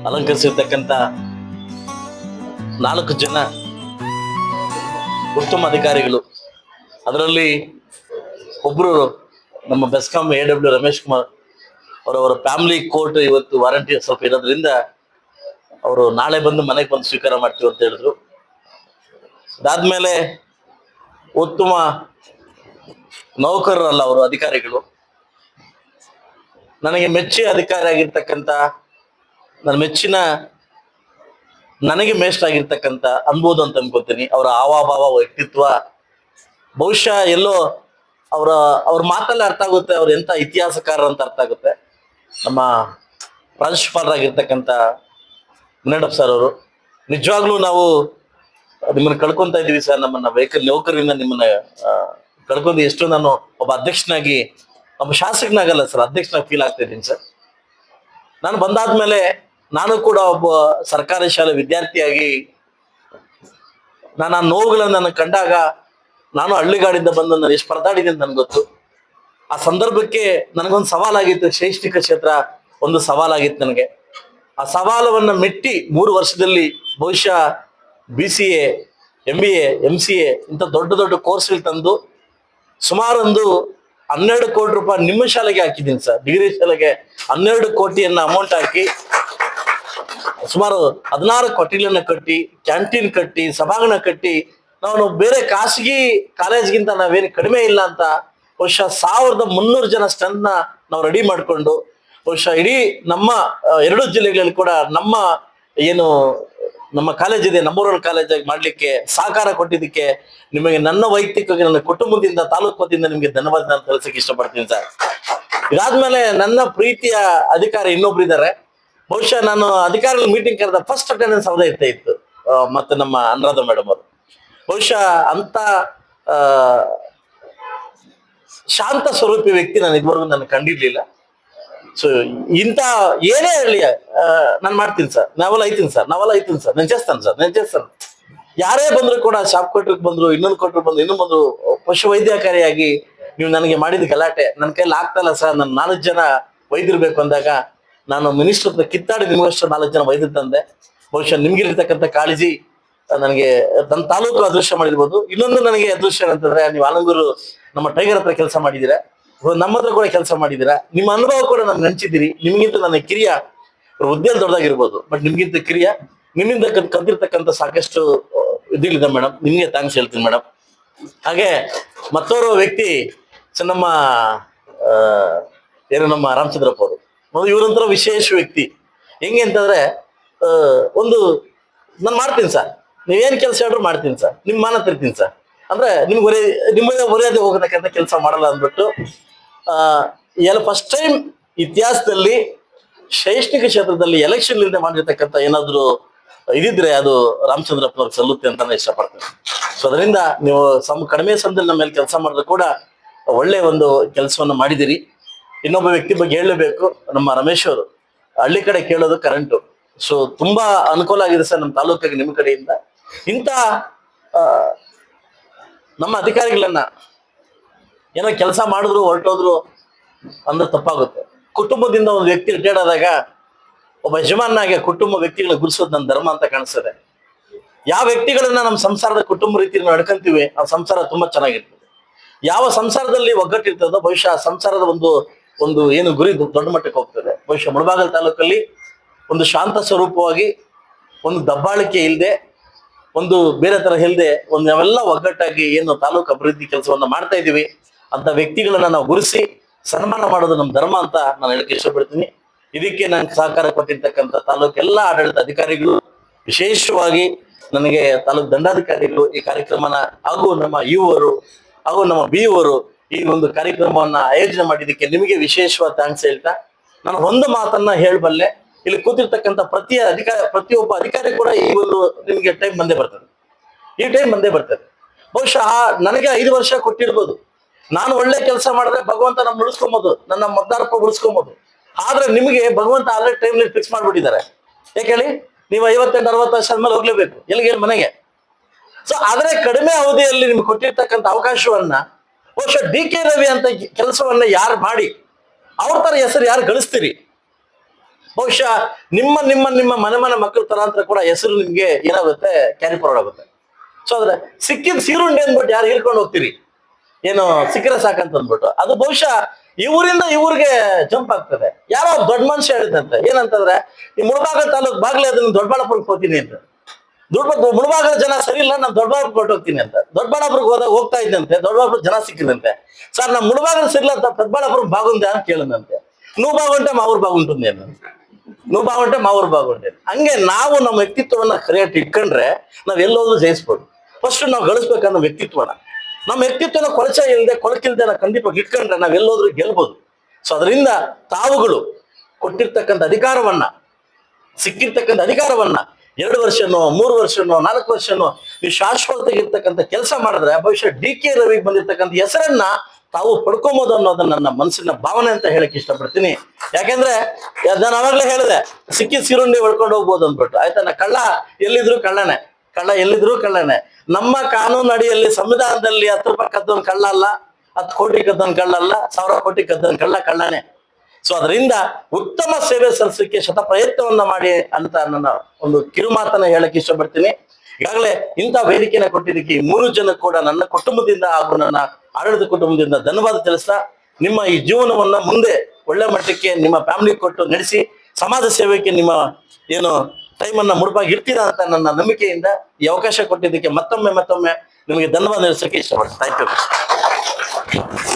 ಅಲಂಕರಿಸಿರ್ತಕ್ಕಂಥ 4 ಜನ ಉತ್ತಮ ಅಧಿಕಾರಿಗಳು. ಅದರಲ್ಲಿ ಒಬ್ರು ನಮ್ಮ ಬೆಸ್ಕಾಂ AW ರಮೇಶ್ ಕುಮಾರ್ ಅವರವರ ಫ್ಯಾಮಿಲಿ ಕೋರ್ಟ್ ಇವತ್ತು ವಾರಂಟಿ ಸ್ವಲ್ಪ ಇರೋದ್ರಿಂದ ಅವರು ನಾಳೆ ಬಂದು ಮನೆಗೆ ಬಂದು ಸ್ವೀಕಾರ ಮಾಡ್ತೀವಿ ಅಂತ ಹೇಳಿದ್ರು. ಅದಾದ್ಮೇಲೆ ಉತ್ತಮ ನೌಕರರಲ್ಲ ಅವರು ಅಧಿಕಾರಿಗಳು. ನನಗೆ ಮೆಚ್ಚಿ ಅಧಿಕಾರಿ ಆಗಿರ್ತಕ್ಕಂಥ ನನ್ನ ಮೆಚ್ಚಿನ ನನಗೆ ಮೇಷ್ಟಾಗಿರ್ತಕ್ಕಂಥ ಅನ್ಬೋದು ಅಂತ ಅನ್ಕೋತೀನಿ. ಅವರ ಹಾವಭಾವ ವ್ಯಕ್ತಿತ್ವ ಬಹುಶಃ ಎಲ್ಲೋ ಅವ್ರ ಮಾತಲ್ಲೇ ಅರ್ಥ ಆಗುತ್ತೆ ಅವ್ರು ಎಂತ ಇತಿಹಾಸಕಾರ ಅಂತ ಅರ್ಥ ಆಗುತ್ತೆ. ನಮ್ಮ ಪ್ರಾಂಶುಪಾಲರಾಗಿರ್ತಕ್ಕಂಥ ಮುನ್ನಡಪ್ ಸರ್ ಅವರು ನಿಜವಾಗ್ಲೂ ನಾವು ನಿಮ್ಮನ್ನ ಕಳ್ಕೊಂತ ಇದೀವಿ ಸರ್. ನಮ್ಮನ್ನ ನೌಕರಿಂದ ನಿಮ್ಮನ್ನ ಕಳ್ಕೊಂಡು ಎಷ್ಟು ನಾನು ಒಬ್ಬ ಅಧ್ಯಕ್ಷನಾಗಿ ಒಬ್ಬ ಶಾಸಕನಾಗಲ್ಲ ಸರ್, ಅಧ್ಯಕ್ಷನಾಗಿ ಫೀಲ್ ಆಗ್ತಾ ಇದ್ದೀನಿ ಸರ್. ನಾನು ಬಂದಾದ್ಮೇಲೆ ನಾನು ಕೂಡ ಒಬ್ಬ ಸರ್ಕಾರಿ ಶಾಲೆ ವಿದ್ಯಾರ್ಥಿಯಾಗಿ ನಾನು ಆ ನೋವುಗಳನ್ನು ನನಗೆ ಕಂಡಾಗ ನಾನು ಹಳ್ಳಿಗಾಡಿಂದ ಬಂದು ನಾನು ಎಷ್ಟು ಪರದಾಡಿದೆ ಅಂತ ನನ್ಗೆ ಗೊತ್ತು. ಆ ಸಂದರ್ಭಕ್ಕೆ ನನಗೊಂದು ಸವಾಲಾಗಿತ್ತು, ಶೈಕ್ಷಣಿಕ ಕ್ಷೇತ್ರ ಒಂದು ಸವಾಲಾಗಿತ್ತು ನನಗೆ. ಆ ಸವಾಲವನ್ನ ಮೆಟ್ಟಿ 3 ವರ್ಷದಲ್ಲಿ ಬಹುಶಃ BCA MBA MCA ಇಂಥ ದೊಡ್ಡ ದೊಡ್ಡ ಕೋರ್ಸ್ಗಳು ತಂದು ಸುಮಾರು ಒಂದು 12 ಕೋಟಿ ರೂಪಾಯಿ ನಿಮ್ಮ ಶಾಲೆಗೆ ಹಾಕಿದ್ದೀನಿ ಸರ್. ಡಿಗ್ರಿ ಶಾಲೆಗೆ 12 ಕೋಟಿಯನ್ನ ಅಮೌಂಟ್ ಹಾಕಿ ಸುಮಾರು 16 ಕೊಠಡಿಗಳನ್ನ ಕಟ್ಟಿ, ಕ್ಯಾಂಟೀನ್ ಕಟ್ಟಿ, ಸಭಾಂಗಣ ಕಟ್ಟಿ, ನಾವು ಬೇರೆ ಖಾಸಗಿ ಕಾಲೇಜ್ಗಿಂತ ನಾವೇನು ಕಡಿಮೆ ಇಲ್ಲ ಅಂತ ಬಹುಶಃ 1300 ಜನ ಸ್ಟ್ರೆಂತ್ ನಾವು ರೆಡಿ ಮಾಡಿಕೊಂಡು ಬಹುಶಃ ಇಡೀ ನಮ್ಮ 2 ಜಿಲ್ಲೆಗಳಲ್ಲಿ ಕೂಡ ನಮ್ಮ ಕಾಲೇಜ್ ಇದೆ, ನಂಬರ್ 1 ಕಾಲೇಜಾಗಿ ಮಾಡ್ಲಿಕ್ಕೆ ಸಹಕಾರ ಕೊಟ್ಟಿದ್ದಕ್ಕೆ ನಿಮಗೆ ನನ್ನ ವೈಯಕ್ತಿಕವಾಗಿ ನನ್ನ ಕುಟುಂಬದಿಂದ ತಾಲೂಕು ವತಿಯಿಂದ ನಿಮ್ಗೆ ಧನ್ಯವಾದ ನಾನು ತಿಳಿಸಕ್ಕೆ ಇಷ್ಟಪಡ್ತೀನಿ ಸರ್. ಇದಾದ್ಮೇಲೆ ನನ್ನ ಪ್ರೀತಿಯ ಅಧಿಕಾರಿ ಇನ್ನೊಬ್ರು ಇದ್ದಾರೆ. ಬಹುಶಃ ನಾನು ಅಧಿಕಾರಿಗಳ ಮೀಟಿಂಗ್ ಕರೆದ ಫಸ್ಟ್ ಅಟೆಂಡೆನ್ಸ್ ಅವ್ರದೇ ಇತ್ತು, ಮತ್ತೆ ನಮ್ಮ ಅನುರಾಧ ಮೇಡಮ್ ಅವರು. ಬಹುಶಃ ಅಂತ ಶಾಂತ ಸ್ವರೂಪಿ ವ್ಯಕ್ತಿ ನಾನು ಇದುವರೆಗೂ ನಾನು ಕಂಡಿರ್ಲಿಲ್ಲ. ಸೊ ಇಂಥ ಏನೇ ಹೇಳಿ ನಾನು ಮಾಡ್ತೀನಿ ಸರ್, ನಾವೆಲ್ಲ ಐತೀನಿ ಸರ್, ನಾನು చేస్తాను. ಯಾರೇ ಬಂದ್ರು ಕೂಡ ಶಾಪ್ ಕೊಟ್ರಿಗೆ ಬಂದ್ರು, ಇನ್ನೊಂದು ಕೊಟ್ರು ಬಂದ್ರು, ಇನ್ನೊಂದು ಬಂದ್ರು, ಪಶು ವೈದ್ಯಾಕಾರಿಯಾಗಿ ನೀವು ನನಗೆ ಮಾಡಿದ ಗಲಾಟೆ ನನ್ನ ಕೈಲಿ ಆಗ್ತಾ ಸರ್. ನಾನು 4 ಜನ ವೈದ್ಯರು ಬೇಕು ಅಂದಾಗ ನಾನು ಮಿನಿಸ್ಟರ್ ಹತ್ರ ಕಿತ್ತಾಡಿ ನಿಮಗಷ್ಟು 4 ಜನ ವೈದ್ಯರು ತಂದೆ. ಬಹುಶಃ ನಿಮ್ಗಿರ್ತಕ್ಕಂಥ ಕಾಳಜಿ ನನಗೆ ನನ್ನ ತಾಲೂಕು ಅದೃಶ್ಯ ಮಾಡಿರ್ಬೋದು. ಇನ್ನೊಂದು ನನಗೆ ಅದೃಶ್ಯ ಅಂತಂದ್ರೆ ನೀವು ಆಲಂಗೂರು ನಮ್ಮ ಟೈಗರ್ ಹತ್ರ ಕೆಲಸ ಮಾಡಿದ್ದೀರಾ, ನಮ್ಮ ಹತ್ರ ಕೂಡ ಕೆಲಸ ಮಾಡಿದ್ದೀರಾ. ನಿಮ್ಮ ಅನುಭವ ಕೂಡ ನಾನು ನೆನ್ಸಿದ್ದೀರಿ. ನಿಮ್ಗಿಂತ ನನ್ನ ಕಿರಿಯ ಹುದ್ದೆಯಲ್ಲಿ ದೊಡ್ಡದಾಗಿರ್ಬೋದು, ಬಟ್ ನಿಮ್ಗಿಂತ ಕಿರಿಯ, ನಿಮ್ಮಿಂದ ಕಲ್ತಿರ್ತಕ್ಕಂಥ ಸಾಕಷ್ಟು ಇದಿದೆ ಮೇಡಮ್. ನಿಮ್ಗೆ ಥ್ಯಾಂಕ್ಸ್ ಹೇಳ್ತೀನಿ ಮೇಡಮ್. ಹಾಗೆ ಮತ್ತೋರ್ವ ವ್ಯಕ್ತಿ ನಮ್ಮ ನಮ್ಮ ರಾಮಚಂದ್ರಪ್ಪ ಅವರು, ಇವರಂತರ ವಿಶೇಷ ವ್ಯಕ್ತಿ. ಹೆಂಗೆ ಅಂತಂದ್ರೆ ಒಂದು ನಾನು ಮಾಡ್ತೀನಿ ಸರ್, ನೀವೇನು ಕೆಲಸ ಹೇಳಿದ್ರು ಮಾಡ್ತೀನಿ ಸರ್, ನಿಮ್ಮ ಮಾನ ತರ್ತೀನಿ ಸರ್, ಅಂದ್ರೆ ನಿಮಗೆ ಮರ್ಯಾದೆ ಹೋಗತಕ್ಕಂಥ ಕೆಲಸ ಮಾಡಲ್ಲ ಅಂದ್ಬಿಟ್ಟು ಫಸ್ಟ್ ಟೈಮ್ ಇತಿಹಾಸದಲ್ಲಿ ಶೈಕ್ಷಣಿಕ ಕ್ಷೇತ್ರದಲ್ಲಿ ಎಲೆಕ್ಷನ್ ಇಲ್ಲದೆ ಮಾಡಿರ್ತಕ್ಕಂಥ ಏನಾದ್ರು ಇದಿದ್ರೆ ಅದು ರಾಮಚಂದ್ರಪ್ಪನವ್ರಿಗೆ ಸಲ್ಲುತ್ತೆ ಅಂತ ನಾನು ಇಷ್ಟಪಡ್ತೇನೆ. ಸೊ ಅದರಿಂದ ನೀವು ಕಡಿಮೆ ಸಮಯದಲ್ಲಿ ನಮ್ಮ ಮೇಲೆ ಕೆಲಸ ಮಾಡಿದ್ರು ಕೂಡ ಒಳ್ಳೆ ಒಂದು ಕೆಲಸವನ್ನ ಮಾಡಿದಿರಿ. ಇನ್ನೊಬ್ಬ ವ್ಯಕ್ತಿ ಬಗ್ಗೆ ಹೇಳಲೇಬೇಕು, ನಮ್ಮ ರಮೇಶ್ ಅವರು. ಹಳ್ಳಿ ಕಡೆ ಕೇಳೋದು ಕರೆಂಟು. ಸೊ ತುಂಬಾ ಅನುಕೂಲ ಆಗಿದೆ ಸರ್ ನಮ್ಮ ತಾಲೂಕಿಗೆ ನಿಮ್ಮ ಕಡೆಯಿಂದ. ಇಂಥ ನಮ್ಮ ಅಧಿಕಾರಿಗಳನ್ನ ಏನೋ ಕೆಲಸ ಮಾಡಿದ್ರು ಹೊರಟೋದ್ರು ಅಂದ್ರೆ ತಪ್ಪಾಗುತ್ತೆ. ಕುಟುಂಬದಿಂದ ಒಂದು ವ್ಯಕ್ತಿ ರಿಟೈರ್ಡ್ ಆದಾಗ ಒಬ್ಬ ಯಜಮಾನಾಗಿ ಕುಟುಂಬ ವ್ಯಕ್ತಿಗಳನ್ನ ಗುರುಸೋದು ನನ್ನ ಧರ್ಮ ಅಂತ ಕಾಣಿಸ್ತದೆ. ಯಾವ ವ್ಯಕ್ತಿಗಳನ್ನ ನಮ್ಮ ಸಂಸಾರದ ಕುಟುಂಬ ರೀತಿಯಲ್ಲಿ ನಡ್ಕೊಂತೀವಿ ಆ ಸಂಸಾರ ತುಂಬಾ ಚೆನ್ನಾಗಿರ್ತದೆ. ಯಾವ ಸಂಸಾರದಲ್ಲಿ ಒಗ್ಗಟ್ಟಿರ್ತದೋ ಬಹುಶಃ ಆ ಸಂಸಾರದ ಒಂದು ಏನು ಗುರಿ ದೊಡ್ಡ ಮಟ್ಟಕ್ಕೆ ಹೋಗ್ತದೆ. ಬಹುಶಃ ಮುಳಬಾಗಿಲು ತಾಲೂಕಲ್ಲಿ ಒಂದು ಶಾಂತ ಸ್ವರೂಪವಾಗಿ, ಒಂದು ದಬ್ಬಾಳಿಕೆ ಇಲ್ಲದೆ, ಒಂದು ಬೇರೆ ತರ ಇಲ್ಲದೆ, ನಾವೆಲ್ಲ ಒಗ್ಗಟ್ಟಾಗಿ ಏನು ತಾಲೂಕು ಅಭಿವೃದ್ಧಿ ಕೆಲಸವನ್ನ ಮಾಡ್ತಾ ಇದೀವಿ ಅಂತ ವ್ಯಕ್ತಿಗಳನ್ನ ನಾವು ಗುರುಸಿ ಸನ್ಮಾನ ಮಾಡೋದು ನಮ್ಮ ಧರ್ಮ ಅಂತ ನಾನು ಹೇಳಕ್ಕೆ ಇಷ್ಟಪಡ್ತೀನಿ. ಇದಕ್ಕೆ ನಾನು ಸಹಕಾರ ಕೊಟ್ಟಿರ್ತಕ್ಕಂಥ ತಾಲೂಕು ಎಲ್ಲ ಆಡಳಿತ ಅಧಿಕಾರಿಗಳು, ವಿಶೇಷವಾಗಿ ನನಗೆ ತಾಲೂಕು ದಂಡಾಧಿಕಾರಿಗಳು ಈ ಕಾರ್ಯಕ್ರಮನ ಹಾಗೂ ನಮ್ಮ ಇವರು ಹಾಗೂ ನಮ್ಮ BO ಈ ಒಂದು ಕಾರ್ಯಕ್ರಮವನ್ನ ಆಯೋಜನೆ ಮಾಡಿದ್ದಕ್ಕೆ ನಿಮಗೆ ವಿಶೇಷವಾದ ಥ್ಯಾಂಕ್ಸ್ ಹೇಳ್ತಾ ನಾನು ಒಂದು ಮಾತನ್ನ ಹೇಳಬಲ್ಲೆ. ಇಲ್ಲಿ ಕೂತಿರ್ತಕ್ಕಂಥ ಪ್ರತಿಯೊಬ್ಬ ಅಧಿಕಾರಿ ಕೂಡ ಈ ಒಂದು ನಿಮಗೆ ಟೈಮ್ ಬಂದೇ ಬರ್ತದೆ. ಬಹುಶಃ ನನಗೆ 5 ವರ್ಷ ಕೊಟ್ಟಿರ್ಬೋದು. ನಾನು ಒಳ್ಳೆ ಕೆಲಸ ಮಾಡಿದ್ರೆ ಭಗವಂತ ನಮ್ಮ ಉಳಿಸ್ಕೊಬೋದು, ನನ್ನ ಮತದಾರಪ್ಪ ಉಳಿಸ್ಕೊಬೋದು. ಆದ್ರೆ ನಿಮಗೆ ಭಗವಂತ ಆಲ್ರೆಡಿ ಟೈಮ್ ಫಿಕ್ಸ್ ಮಾಡ್ಬಿಟ್ಟಿದ್ದಾರೆ. ಯಾಕೆ ಹೇಳಿ, ನೀವು 58-60 ವರ್ಷ ಆದ್ಮೇಲೆ ಹೋಗ್ಲೇಬೇಕು ಎಲ್ಲಿಗೆ, ಮನೆಗೆ. ಸೊ ಆದ್ರೆ ಕಡಿಮೆ ಅವಧಿಯಲ್ಲಿ ನಿಮ್ಗೆ ಕೊಟ್ಟಿರ್ತಕ್ಕಂಥ ಅವಕಾಶವನ್ನ ಬಹುಶಃ DK ರವಿ ಅಂತ ಕೆಲಸವನ್ನ ಯಾರು ಮಾಡಿ ಅವ್ರ ತರ ಹೆಸರು ಯಾರು ಗಳಿಸ್ತೀರಿ, ಬಹುಶಃ ನಿಮ್ಮ ಮನೆ ಮಕ್ಕಳ ತರಾಂತರ ಕೂಡ ಹೆಸರು ನಿಮ್ಗೆ ಏನಾಗುತ್ತೆ, ಕ್ಯಾರಿ ಫಾರ್ವರ್ಡ್ ಆಗುತ್ತೆ. ಸೊ ಆದ್ರೆ ಸಿಕ್ಕಿದ ಸೀರುಂಡೆ ಅಂದ್ಬಿಟ್ಟು ಯಾರು ಹಿಡ್ಕೊಂಡು ಹೋಗ್ತೀರಿ, ಏನು ಸಿಕ್ಕರೆ ಸಾಕಂತ ಅಂದ್ಬಿಟ್ಟು, ಅದು ಬಹುಶಃ ಇವರಿಂದ ಇವ್ರಿಗೆ ಜಂಪ್ ಆಗ್ತದೆ. ಯಾರೋ ದೊಡ್ಡ ಮನುಷ್ಯ ಹೇಳಿದಂತೆ, ಏನಂತಂದ್ರೆ ಈ ಮುಳಬಾಗ ತಾಲೂಕ್ ಬಾಗ್ಲೆ ಅದನ್ನ ದೊಡ್ಡಬಳ್ಳಾಪುರಕ್ಕೆ ಹೋಗ್ತೀನಿ ಅಂತ. ಮುಳಬಾಗದ ಜನ ಸರಿ ಇಲ್ಲ, ನಾನು ದೊಡ್ಡಬಳ್ಳಾಪುರ ಹೋಗ್ತೀನಿ ಅಂತ. ದೊಡ್ಡಬಳ್ಳಾಪುರಕ್ಕೆ ಹೋಗ್ತಾ ಇದ್ದಂತೆ, ದೊಡ್ಡಬಳ್ಳಾಪುರ ಜನ ಸಿಕ್ಕಿದಂತೆ. ಸರ್ ನಮ್ಮ ಮುಳಬಾಗದ ಸರಿಲ್ಲ ಅಂತ ದೊಡ್ಡಬಳ್ಳಾಪುರ ಬಾಗುಂದೆ ಅಂತ ಕೇಳಿದಂತೆ. నువ్వు బాగుంటే మా ఊరు బాగుంటుంది నేను, నువ్వు బాగుంటే మా ಊರು ಬಾಗುಂಟೆ. ಹಂಗೆ ನಾವು ನಮ್ಮ ವ್ಯಕ್ತಿತ್ವವನ್ನ ಕರೆಕ್ಟ್ ಇಟ್ಕೊಂಡ್ರೆ ನಾವ್ ಎಲ್ಲೋದ್ರೂ ಜಯಿಸ್ಬೋದು. ಫಸ್ಟ್ ನಾವು ಗಳಿಸ್ಬೇಕನ್ನೋ ವ್ಯಕ್ತಿತ್ವನ, ನಮ್ಮ ವ್ಯಕ್ತಿತ್ವನ ಕೊಳಕಿಲ್ದೆ ನಾವು ಖಂಡಿತವಾಗಿ ಇಟ್ಕೊಂಡ್ರೆ ನಾವ್ ಎಲ್ಲೋದ್ರೂ ಗೆಲ್ಬೋದು. ಸೊ ಅದರಿಂದ ತಾವುಗಳು ಕೊಟ್ಟಿರ್ತಕ್ಕಂಥ ಅಧಿಕಾರವನ್ನ, ಸಿಕ್ಕಿರ್ತಕ್ಕಂಥ ಅಧಿಕಾರವನ್ನ 2 ವರ್ಷನೋ 3 ವರ್ಷನೋ 4 ವರ್ಷನೋ ನೀವು ಶಾಶ್ವತಗಿರ್ತಕ್ಕಂಥ ಕೆಲಸ ಮಾಡಿದ್ರೆ ಭವಿಷ್ಯ DK ರವಿಗೆ ಬಂದಿರ್ತಕ್ಕಂಥ ಹೆಸರನ್ನ ತಾವು ಪಡ್ಕೊಬೋದು ಅನ್ನೋದನ್ನ ನನ್ನ ಮನಸ್ಸಿನ ಭಾವನೆ ಅಂತ ಹೇಳಕ್ ಇಷ್ಟಪಡ್ತೀನಿ. ಯಾಕೆಂದ್ರೆ ನಾನು ಅವಾಗ್ಲೇ ಹೇಳಿದೆ, ಸಿಕ್ಕಿದ ಸೀರುಂಡಿ ಹೊಡ್ಕೊಂಡು ಹೋಗ್ಬೋದು ಅಂದ್ಬಿಟ್ಟು. ಆಯ್ತಾ, ಕಳ್ಳ ಎಲ್ಲಿದ್ರು ಕಳ್ಳನೇ. ನಮ್ಮ ಕಾನೂನು ಅಡಿಯಲ್ಲಿ, ಸಂವಿಧಾನದಲ್ಲಿ 10 ರೂಪಾಯಿ ಕದ್ದವನ್ ಕಳ್ಳ ಅಲ್ಲ, 10 ಕೋಟಿ ಕದ್ದವನ್ ಕಳ್ಳ ಅಲ್ಲ, 1000 ಕೋಟಿ ಕದ್ದವನ್ ಕಳ್ಳನೇ. ಸೊ ಅದರಿಂದ ಉತ್ತಮ ಸೇವೆ ಸಲ್ಲಿಸಲಿಕ್ಕೆ ಶತ ಪ್ರಯತ್ನವನ್ನ ಮಾಡಿ ಅಂತ ನನ್ನ ಒಂದು ಕಿರುಮಾತನ್ನ ಹೇಳಕ್ ಇಷ್ಟಪಡ್ತೀನಿ. ಈಗಾಗಲೇ ಇಂಥ ವೇದಿಕೆನ ಕೊಟ್ಟಿದ್ದಕ್ಕೆ ಈ 3 ಜನ ಕೂಡ ನನ್ನ ಕುಟುಂಬದಿಂದ ಹಾಗೂ ನನ್ನ ಆಡಳಿತ ಕುಟುಂಬದಿಂದ ಧನ್ಯವಾದ ತಿಳಿಸ್ತಾ, ನಿಮ್ಮ ಈ ಜೀವನವನ್ನ ಮುಂದೆ ಒಳ್ಳೆ ಮಟ್ಟಕ್ಕೆ ನಿಮ್ಮ ಫ್ಯಾಮಿಲಿ ಕೊಟ್ಟು ನಡೆಸಿ ಸಮಾಜ ಸೇವೆಗೆ ನಿಮ್ಮ ಏನು ಟೈಮನ್ನ ಮುಡುಪಾಗಿ ಇರ್ತೀರಾ ಅಂತ ನನ್ನ ನಂಬಿಕೆಯಿಂದ ಈ ಅವಕಾಶ ಕೊಟ್ಟಿದ್ದಕ್ಕೆ ಮತ್ತೊಮ್ಮೆ ನಿಮಗೆ ಧನ್ಯವಾದ ತಿಳಿಸಕ್ಕೆ ಇಷ್ಟಪಡ್ತೀನಿ. Thank you.